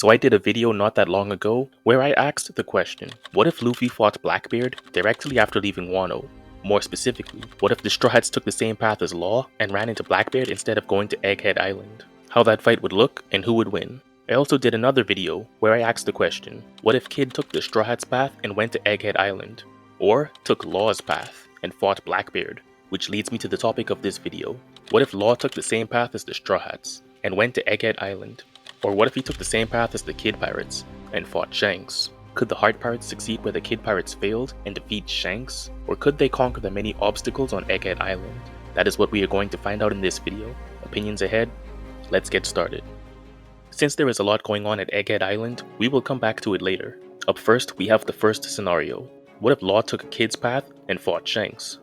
So I did a video not that long ago where I asked the question, what if Luffy fought Blackbeard directly after leaving Wano? More specifically, what if the Strawhats took the same path as Law and ran into Blackbeard instead of going to Egghead Island? How that fight would look and who would win. I also did another video where I asked the question, what if Kid took the Strawhats path and went to Egghead Island? Or took Law's path and fought Blackbeard? Which leads me to the topic of this video. What if Law took the same path as the Strawhats and went to Egghead Island? Or what if he took the same path as the Kid Pirates and fought Shanks? Could the Heart Pirates succeed where the Kid Pirates failed and defeat Shanks? Or could they conquer the many obstacles on Egghead Island? That is what we are going to find out in this video. Opinions ahead? Let's get started. Since there is a lot going on at Egghead Island, we will come back to it later. Up first, we have the first scenario. What if Law took a Kid's path and fought Shanks?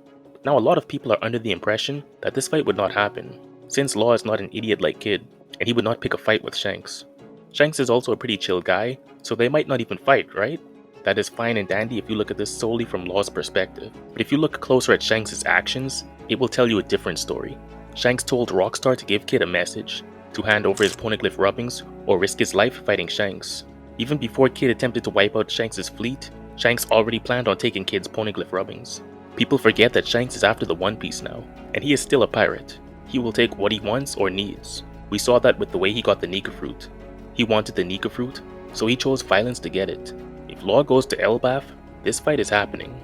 Now a lot of people are under the impression that this fight would not happen, since Law is not an idiot like Kid, and he would not pick a fight with Shanks. Shanks is also a pretty chill guy, so they might not even fight, right? That is fine and dandy if you look at this solely from Law's perspective, but if you look closer at Shanks' actions, it will tell you a different story. Shanks told Rockstar to give Kid a message, to hand over his poneglyph rubbings, or risk his life fighting Shanks. Even before Kid attempted to wipe out Shanks' fleet, Shanks already planned on taking Kid's poneglyph rubbings. People forget that Shanks is after the One Piece now, and he is still a pirate. He will take what he wants or needs. We saw that with the way he got the Nika fruit. He wanted the Nika fruit, so he chose violence to get it. If Law goes to Elbaf, this fight is happening.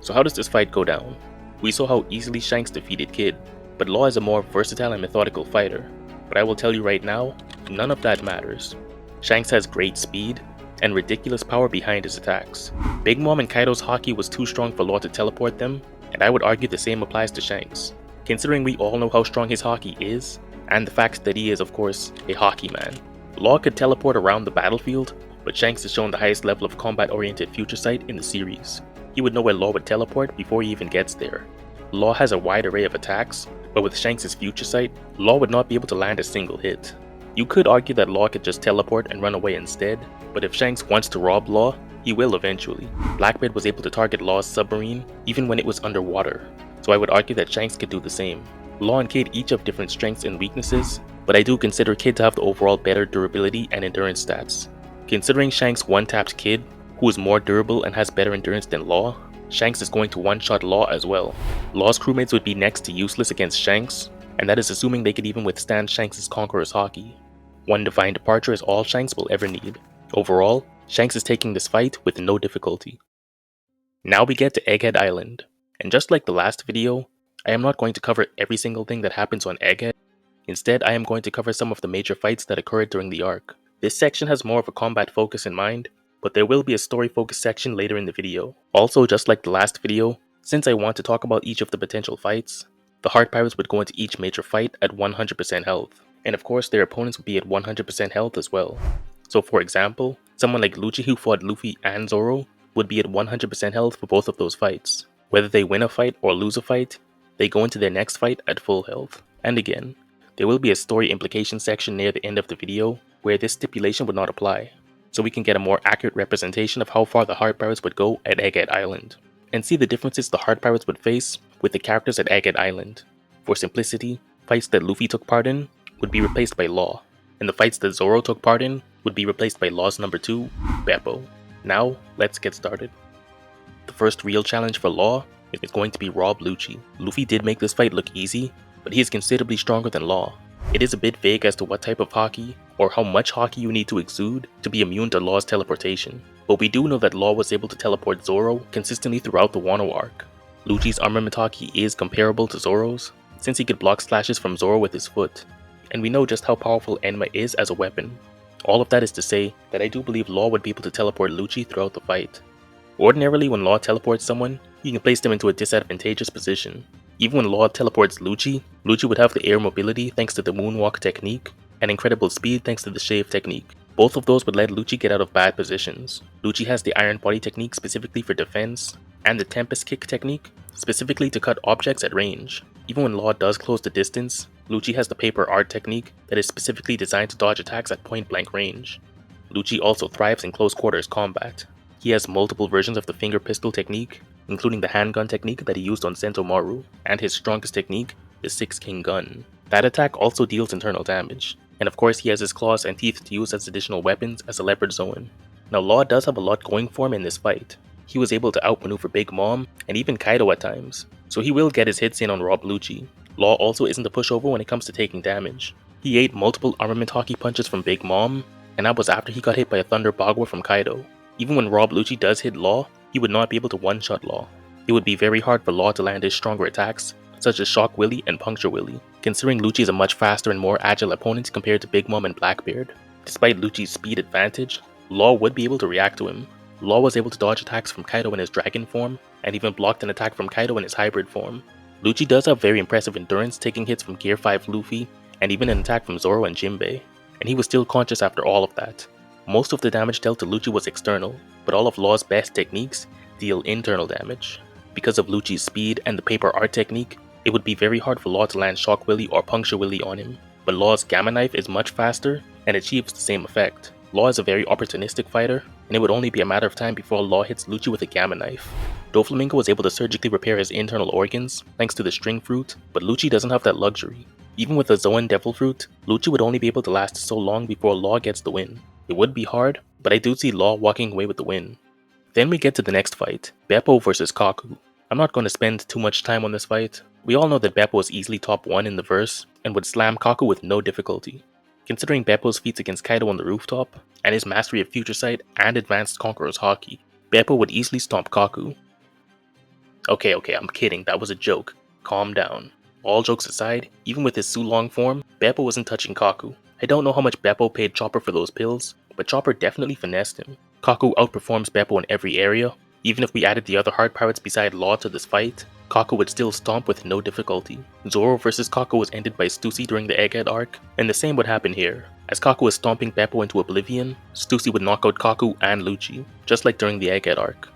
So how does this fight go down? We saw how easily Shanks defeated Kid, but Law is a more versatile and methodical fighter. But I will tell you right now, none of that matters. Shanks has great speed and ridiculous power behind his attacks. Big Mom and Kaido's haki was too strong for Law to teleport them, and I would argue the same applies to Shanks. Considering we all know how strong his haki is, and the fact that he is of course a hockey man. Law could teleport around the battlefield, but Shanks has shown the highest level of combat-oriented future sight in the series. He would know where Law would teleport before he even gets there. Law has a wide array of attacks, but with Shanks' future sight, Law would not be able to land a single hit. You could argue that Law could just teleport and run away instead, but if Shanks wants to rob Law, he will eventually. Blackbeard was able to target Law's submarine even when it was underwater, so I would argue that Shanks could do the same. Law and Kid each have different strengths and weaknesses, but I do consider Kid to have the overall better durability and endurance stats. Considering Shanks one-tapped Kid, who is more durable and has better endurance than Law, Shanks is going to one-shot Law as well. Law's crewmates would be next to useless against Shanks, and that is assuming they could even withstand Shanks' Conqueror's haki. One divine departure is all Shanks will ever need. Overall, Shanks is taking this fight with no difficulty. Now we get to Egghead Island, and just like the last video, I am not going to cover every single thing that happens on Egghead. Instead, I am going to cover some of the major fights that occurred during the arc. This section has more of a combat focus in mind, but there will be a story focused section later in the video. Also, just like the last video, since I want to talk about each of the potential fights, the Heart Pirates would go into each major fight at 100% health, and of course their opponents would be at 100% health as well. So for example, someone like Lucci who fought Luffy and Zoro would be at 100% health for both of those fights. Whether they win a fight or lose a fight, they go into their next fight at full health. And again, there will be a story implication section near the end of the video where this stipulation would not apply, so we can get a more accurate representation of how far the Heart Pirates would go at Egghead Island, and see the differences the Heart Pirates would face with the characters at Egghead Island. For simplicity, fights that Luffy took part in would be replaced by Law, and the fights that Zoro took part in would be replaced by Law's number 2, Beppo. Now, let's get started. The first real challenge for Law is going to be Rob Lucci. Luffy did make this fight look easy, but he is considerably stronger than Law. It is a bit vague as to what type of haki, or how much haki you need to exude to be immune to Law's teleportation, but we do know that Law was able to teleport Zoro consistently throughout the Wano arc. Lucci's armament haki is comparable to Zoro's, since he could block slashes from Zoro with his foot, and we know just how powerful Enma is as a weapon. All of that is to say that I do believe Law would be able to teleport Lucci throughout the fight. Ordinarily, when Law teleports someone, you can place them into a disadvantageous position. Even when Law teleports Lucci, Lucci would have the air mobility thanks to the moonwalk technique, and incredible speed thanks to the shave technique. Both of those would let Lucci get out of bad positions. Lucci has the iron body technique specifically for defense, and the tempest kick technique specifically to cut objects at range. Even when Law does close the distance, Lucci has the paper art technique that is specifically designed to dodge attacks at point blank range. Lucci also thrives in close quarters combat. He has multiple versions of the finger pistol technique, including the handgun technique that he used on Sentomaru, and his strongest technique, the 6 King gun. That attack also deals internal damage. and of course he has his claws and teeth to use as additional weapons as a leopard Zoan. Now Law does have a lot going for him in this fight. He was able to outmaneuver Big Mom, and even Kaido at times, so he will get his hits in on Rob Lucci. Law also isn't a pushover when it comes to taking damage. He ate multiple armament hockey punches from Big Mom, and that was after he got hit by a Thunder Bagua from Kaido. Even when Rob Lucci does hit Law, he would not be able to one-shot Law. It would be very hard for Law to land his stronger attacks, such as Shock Willy and Puncture Willy, considering Lucci is a much faster and more agile opponent compared to Big Mom and Blackbeard. Despite Lucci's speed advantage, Law would be able to react to him. Law was able to dodge attacks from Kaido in his dragon form, and even blocked an attack from Kaido in his hybrid form. Lucci does have very impressive endurance, taking hits from Gear 5 Luffy, and even an attack from Zoro and Jinbei, and he was still conscious after all of that. Most of the damage dealt to Lucci was external, but all of Law's best techniques deal internal damage. Because of Lucci's speed and the paper art technique, it would be very hard for Law to land Shock Willy or Puncture Willy on him, but Law's Gamma Knife is much faster and achieves the same effect. Law is a very opportunistic fighter, and it would only be a matter of time before Law hits Lucci with a Gamma Knife. Doflamingo was able to surgically repair his internal organs thanks to the String Fruit, but Lucci doesn't have that luxury. Even with the Zoan Devil Fruit, Lucci would only be able to last so long before Law gets the win. It would be hard, but I do see Law walking away with the win. Then we get to the next fight, Beppo vs Kaku. I'm not going to spend too much time on this fight. We all know that Beppo is easily top 1 in the verse, and would slam Kaku with no difficulty. Considering Beppo's feats against Kaido on the rooftop, and his mastery of Future Sight and Advanced Conqueror's Haki, Beppo would easily stomp Kaku. Okay, I'm kidding, that was a joke. Calm down. All jokes aside, even with his Sulong form, Beppo wasn't touching Kaku. I don't know how much Beppo paid Chopper for those pills, but Chopper definitely finessed him. Kaku outperforms Beppo in every area. Even if we added the other hard pirates beside Law to this fight, Kaku would still stomp with no difficulty. Zoro vs Kaku was ended by Stussy during the Egghead arc, and the same would happen here. As Kaku was stomping Beppo into oblivion, Stussy would knock out Kaku and Lucci, just like during the Egghead arc.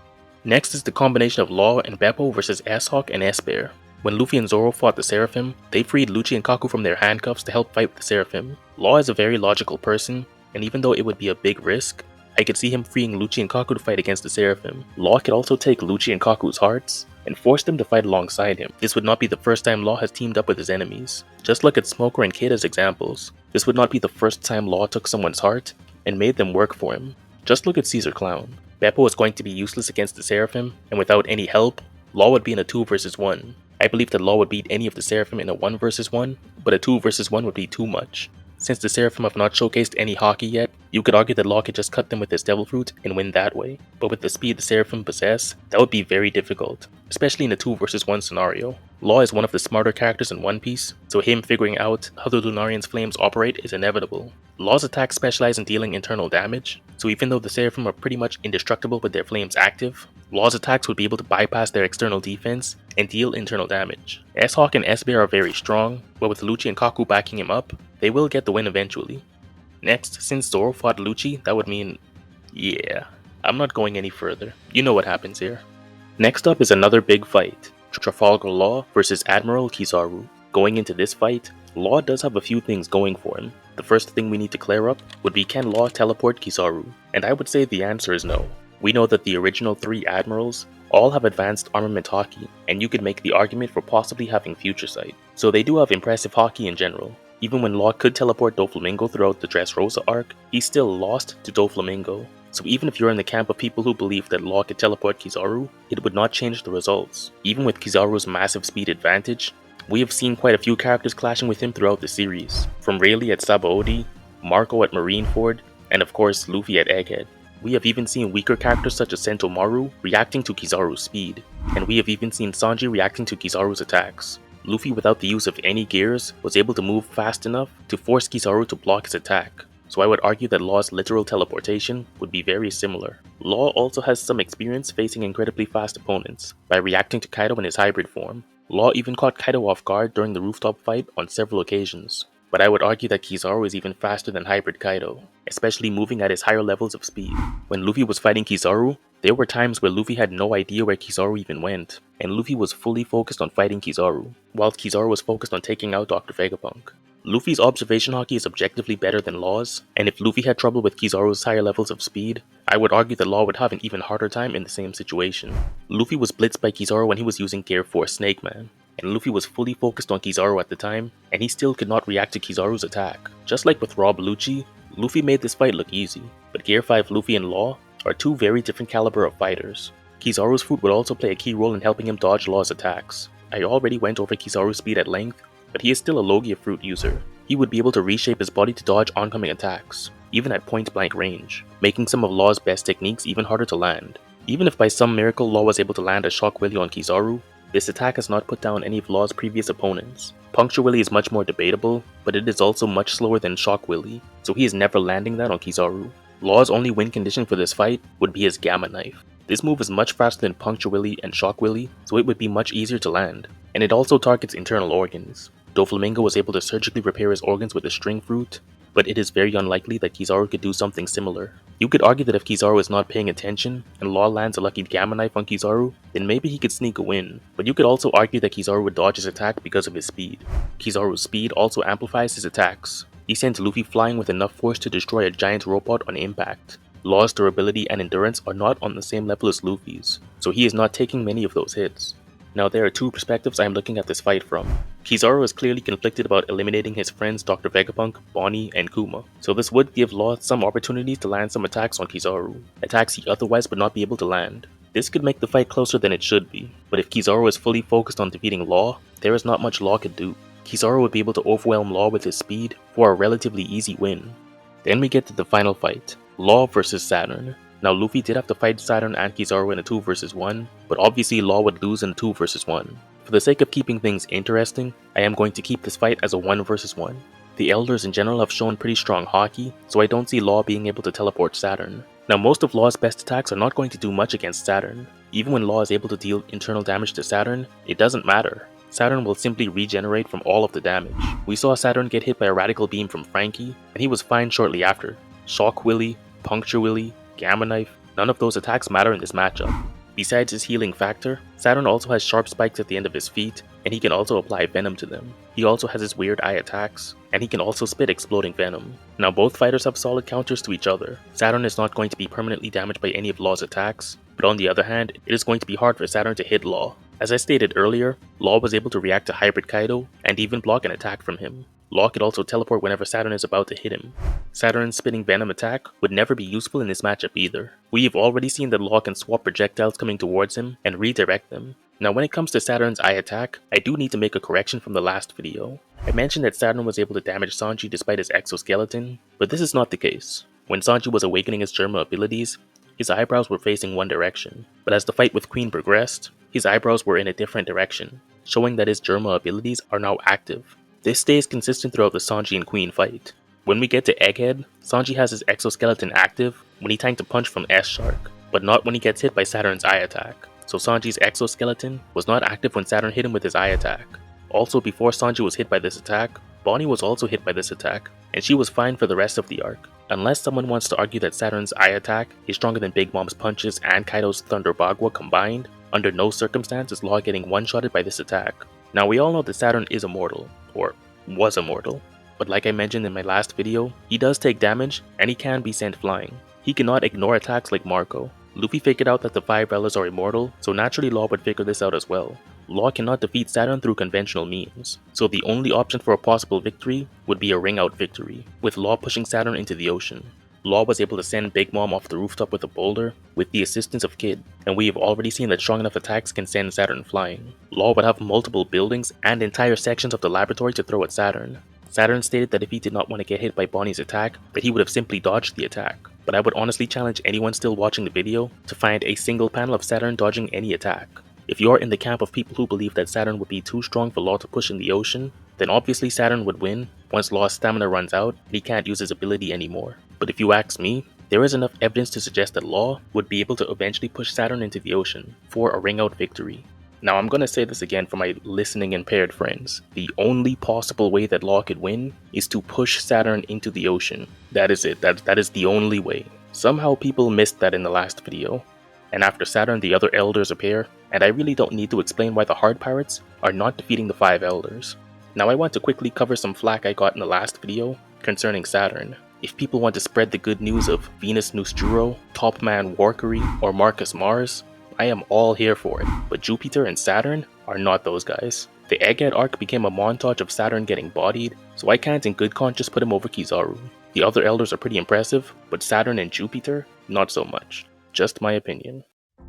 Next is the combination of Law and Beppo vs S-Hawk and S-Bear. When Luffy and Zoro fought the Seraphim, they freed Lucci and Kaku from their handcuffs to help fight with the Seraphim. Law is a very logical person, and even though it would be a big risk, I could see him freeing Lucci and Kaku to fight against the Seraphim. Law could also take Lucci and Kaku's hearts, and force them to fight alongside him. This would not be the first time Law has teamed up with his enemies. Just look at Smoker and Kid as examples. This would not be the first time Law took someone's heart, and made them work for him. Just look at Caesar Clown. Beppo is going to be useless against the Seraphim, and without any help, Law would be in a 2 vs 1. I believe that Law would beat any of the Seraphim in a 1 vs 1, but a 2 vs 1 would be too much. Since the Seraphim have not showcased any Haki yet, you could argue that Law could just cut them with his Devil Fruit and win that way. But with the speed the Seraphim possess, that would be very difficult, especially in a 2 vs 1 scenario. Law is one of the smarter characters in One Piece, so him figuring out how the Lunarian's flames operate is inevitable. Law's attacks specialize in dealing internal damage, so even though the Seraphim are pretty much indestructible with their flames active, Law's attacks would be able to bypass their external defense and deal internal damage. S-Hawk and S-Bear are very strong, but with Lucci and Kaku backing him up, they will get the win eventually. Next, since Zoro fought Lucci, that would mean... yeah, I'm not going any further. You know what happens here. Next up is another big fight, Trafalgar Law vs Admiral Kizaru. Going into this fight, Law does have a few things going for him. The first thing we need to clear up would be, can Law teleport Kizaru? And I would say the answer is no. We know that the original 3 admirals all have advanced armament Haki, and you could make the argument for possibly having Future Sight. So they do have impressive Haki in general. Even when Law could teleport Doflamingo throughout the Dressrosa arc, he still lost to Doflamingo. So even if you're in the camp of people who believe that Law could teleport Kizaru, it would not change the results. Even with Kizaru's massive speed advantage, we have seen quite a few characters clashing with him throughout the series, from Rayleigh at Sabaody, Marco at Marineford, and of course Luffy at Egghead. We have even seen weaker characters such as Sentomaru reacting to Kizaru's speed, and we have even seen Sanji reacting to Kizaru's attacks. Luffy, without the use of any gears, was able to move fast enough to force Kizaru to block his attack, so I would argue that Law's literal teleportation would be very similar. Law also has some experience facing incredibly fast opponents, by reacting to Kaido in his hybrid form. Law even caught Kaido off guard during the rooftop fight on several occasions, but I would argue that Kizaru is even faster than hybrid Kaido, especially moving at his higher levels of speed. When Luffy was fighting Kizaru, there were times where Luffy had no idea where Kizaru even went, and Luffy was fully focused on fighting Kizaru, while Kizaru was focused on taking out Dr. Vegapunk. Luffy's observation Haki is objectively better than Law's, and if Luffy had trouble with Kizaru's higher levels of speed, I would argue that Law would have an even harder time in the same situation. Luffy was blitzed by Kizaru when he was using Gear 4 Snake Man. and Luffy was fully focused on Kizaru at the time, and he still could not react to Kizaru's attack. Just like with Rob Lucci, Luffy made this fight look easy, but Gear 5 Luffy and Law are two very different caliber of fighters. Kizaru's fruit would also play a key role in helping him dodge Law's attacks. I already went over Kizaru's speed at length, but he is still a Logia fruit user. He would be able to reshape his body to dodge oncoming attacks, even at point blank range, making some of Law's best techniques even harder to land. Even if by some miracle Law was able to land a Shock Willy on Kizaru, this attack has not put down any of Law's previous opponents. Puncture Willy is much more debatable, but it is also much slower than Shock Willy, so he is never landing that on Kizaru. Law's only win condition for this fight would be his Gamma Knife. This move is much faster than Puncture Willy and Shock Willy, so it would be much easier to land, and it also targets internal organs. Doflamingo was able to surgically repair his organs with a string fruit, but it is very unlikely that Kizaru could do something similar. You could argue that if Kizaru is not paying attention, and Law lands a lucky Gamma Knife on Kizaru, then maybe he could sneak a win, but you could also argue that Kizaru would dodge his attack because of his speed. Kizaru's speed also amplifies his attacks. He sends Luffy flying with enough force to destroy a giant robot on impact. Law's durability and endurance are not on the same level as Luffy's, so he is not taking many of those hits. Now there are two perspectives I am looking at this fight from. Kizaru is clearly conflicted about eliminating his friends Dr. Vegapunk, Bonnie, and Kuma, so this would give Law some opportunities to land some attacks on Kizaru, attacks he otherwise would not be able to land. This could make the fight closer than it should be, but if Kizaru is fully focused on defeating Law, there is not much Law could do. Kizaru would be able to overwhelm Law with his speed for a relatively easy win. Then we get to the final fight, Law vs Saturn. Now Luffy did have to fight Saturn and Kizaru in a 2 vs 1, but obviously Law would lose in a 2 vs 1. For the sake of keeping things interesting, I am going to keep this fight as a 1 vs 1. The Elders in general have shown pretty strong hockey, so I don't see Law being able to teleport Saturn. Now most of Law's best attacks are not going to do much against Saturn. Even when Law is able to deal internal damage to Saturn, it doesn't matter. Saturn will simply regenerate from all of the damage. We saw Saturn get hit by a radical beam from Frankie, and he was fine shortly after. Shock Willy, Puncture Willy, Gamma Knife, none of those attacks matter in this matchup. Besides his healing factor, Saturn also has sharp spikes at the end of his feet, and he can also apply venom to them. He also has his weird eye attacks, and he can also spit exploding venom. Now both fighters have solid counters to each other. Saturn is not going to be permanently damaged by any of Law's attacks, but on the other hand, it is going to be hard for Saturn to hit Law. As I stated earlier, Law was able to react to Hybrid Kaido, and even block an attack from him. Law could also teleport whenever Saturn is about to hit him. Saturn's spitting venom attack would never be useful in this matchup either. We have already seen that Law can swap projectiles coming towards him and redirect them. Now when it comes to Saturn's eye attack, I do need to make a correction from the last video. I mentioned that Saturn was able to damage Sanji despite his exoskeleton, but this is not the case. When Sanji was awakening his Germa abilities, his eyebrows were facing one direction, but as the fight with Queen progressed, his eyebrows were in a different direction, showing that his Germa abilities are now active. This stays consistent throughout the Sanji and Queen fight. When we get to Egghead, Sanji has his exoskeleton active when he tanked a punch from S-Shark, but not when he gets hit by Saturn's eye attack. So Sanji's exoskeleton was not active when Saturn hit him with his eye attack. Also, before Sanji was hit by this attack, Bonnie was also hit by this attack, and she was fine for the rest of the arc. Unless someone wants to argue that Saturn's eye attack is stronger than Big Mom's punches and Kaido's Thunder Bagua combined, under no circumstance is Law getting one-shotted by this attack. Now we all know that Saturn is immortal, or was immortal, but like I mentioned in my last video, he does take damage and he can be sent flying. He cannot ignore attacks like Marco. Luffy figured out that the 5 Rellas are immortal, so naturally Law would figure this out as well. Law cannot defeat Saturn through conventional means, so the only option for a possible victory would be a ring-out victory, with Law pushing Saturn into the ocean. Law was able to send Big Mom off the rooftop with a boulder with the assistance of Kid, and we have already seen that strong enough attacks can send Saturn flying. Law would have multiple buildings and entire sections of the laboratory to throw at Saturn. Saturn stated that if he did not want to get hit by Bonnie's attack, that he would have simply dodged the attack. But I would honestly challenge anyone still watching the video to find a single panel of Saturn dodging any attack. If you are in the camp of people who believe that Saturn would be too strong for Law to push in the ocean, then obviously Saturn would win once Law's stamina runs out and he can't use his ability anymore. But if you ask me, there is enough evidence to suggest that Law would be able to eventually push Saturn into the ocean for a ring-out victory. Now I'm gonna say this again for my listening impaired friends. The only possible way that Law could win is to push Saturn into the ocean. That is it. That is the only way. Somehow people missed that in the last video. And after Saturn, the other Elders appear, and I really don't need to explain why the Hard Pirates are not defeating the 5 Elders. Now I want to quickly cover some flack I got in the last video concerning Saturn. If people want to spread the good news of Venus Nosturo, Topman Warkery, or Marcus Mars, I am all here for it, but Jupiter and Saturn are not those guys. The Egghead arc became a montage of Saturn getting bodied, so I can't in good conscience put him over Kizaru. The other elders are pretty impressive, but Saturn and Jupiter, not so much. Just my opinion.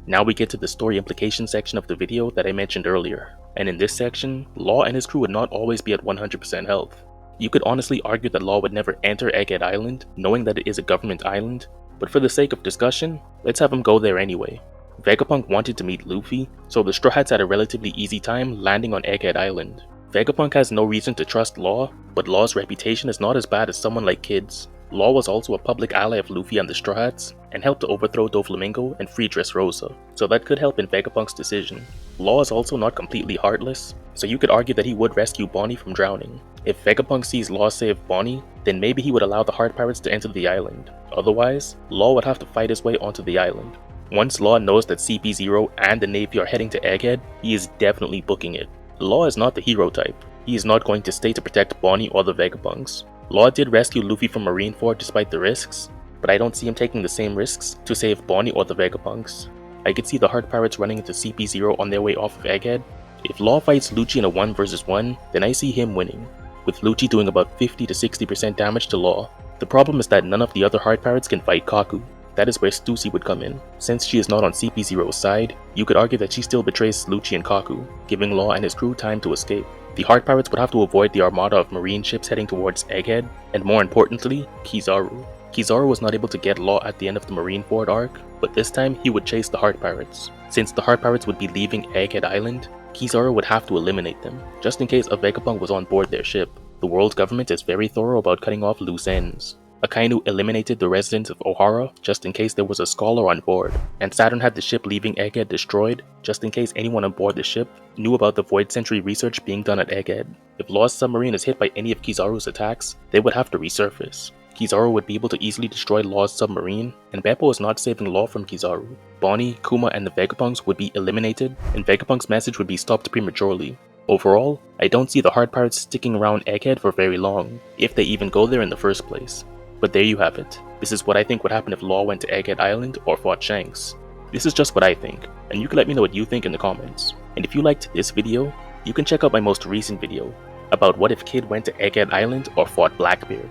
Now we get to the story implication section of the video that I mentioned earlier, and in this section, Law and his crew would not always be at 100% health. You could honestly argue that Law would never enter Egghead Island, knowing that it is a government island, but for the sake of discussion, let's have him go there anyway. Vegapunk wanted to meet Luffy, so the Strawhats had a relatively easy time landing on Egghead Island. Vegapunk has no reason to trust Law, but Law's reputation is not as bad as someone like Kid's. Law was also a public ally of Luffy and the Strawhats, and helped to overthrow Doflamingo and free Dressrosa, so that could help in Vegapunk's decision. Law is also not completely heartless, so you could argue that he would rescue Bonnie from drowning. If Vegapunk sees Law save Bonnie, then maybe he would allow the Heart Pirates to enter the island. Otherwise, Law would have to fight his way onto the island. Once Law knows that CP0 and the Navy are heading to Egghead, he is definitely booking it. Law is not the hero type. He is not going to stay to protect Bonnie or the Vegapunks. Law did rescue Luffy from Marineford despite the risks, but I don't see him taking the same risks to save Bonnie or the Vegapunks. I could see the Heart Pirates running into CP0 on their way off of Egghead. If Law fights Lucci in a 1 vs 1, then I see him winning, with Lucci doing about 50 to 60% damage to Law. The problem is that none of the other Heart Pirates can fight Kaku. That is where Stussy would come in. Since she is not on CP0's side, you could argue that she still betrays Lucci and Kaku, giving Law and his crew time to escape. The Heart Pirates would have to avoid the armada of marine ships heading towards Egghead, and more importantly, Kizaru. Kizaru was not able to get Law at the end of the Marineford arc, but this time he would chase the Heart Pirates. Since the Heart Pirates would be leaving Egghead Island, Kizaru would have to eliminate them, just in case a Vegapunk was on board their ship. The world's government is very thorough about cutting off loose ends. Akainu eliminated the residents of Ohara just in case there was a scholar on board, and Saturn had the ship leaving Egghead destroyed just in case anyone on board the ship knew about the Void Century research being done at Egghead. If Law's submarine is hit by any of Kizaru's attacks, they would have to resurface. Kizaru would be able to easily destroy Law's submarine, and Beppo is not saving Law from Kizaru. Bonnie, Kuma, and the Vegapunks would be eliminated, and Vegapunk's message would be stopped prematurely. Overall, I don't see the Heart Pirates sticking around Egghead for very long, if they even go there in the first place. But there you have it. This is what I think would happen if Law went to Egghead Island or fought Shanks. This is just what I think, and you can let me know what you think in the comments. And if you liked this video, you can check out my most recent video about what if Kid went to Egghead Island or fought Blackbeard,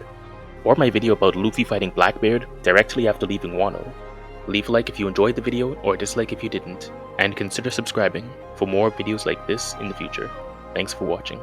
or my video about Luffy fighting Blackbeard directly after leaving Wano. Leave a like if you enjoyed the video or a dislike if you didn't, and consider subscribing for more videos like this in the future. Thanks for watching.